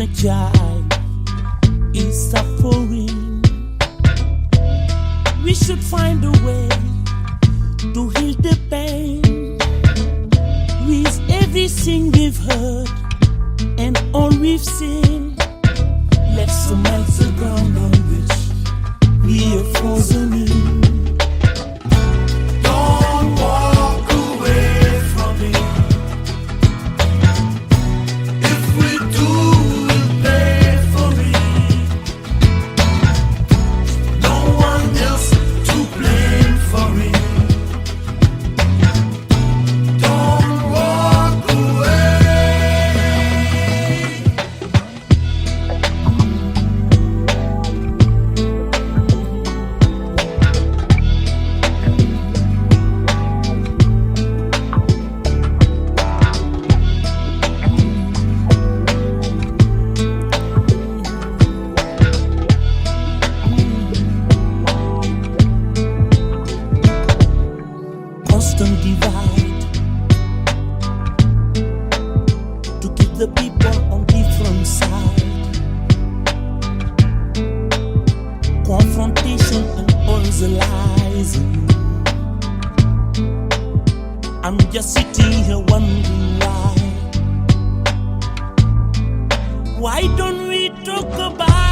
a child is suffering, we should find a way to heal the pain. With everything we've heard and all we've seen, let's cement the ground on which we are frozen in. Don't walk away from it. If we do, we'll pay for it. No one else to blame for it. Don't walk away. Constant divide to keep the people on different sides. Confrontation and all the lies. I'm just sitting here wondering why. Why don't we talk about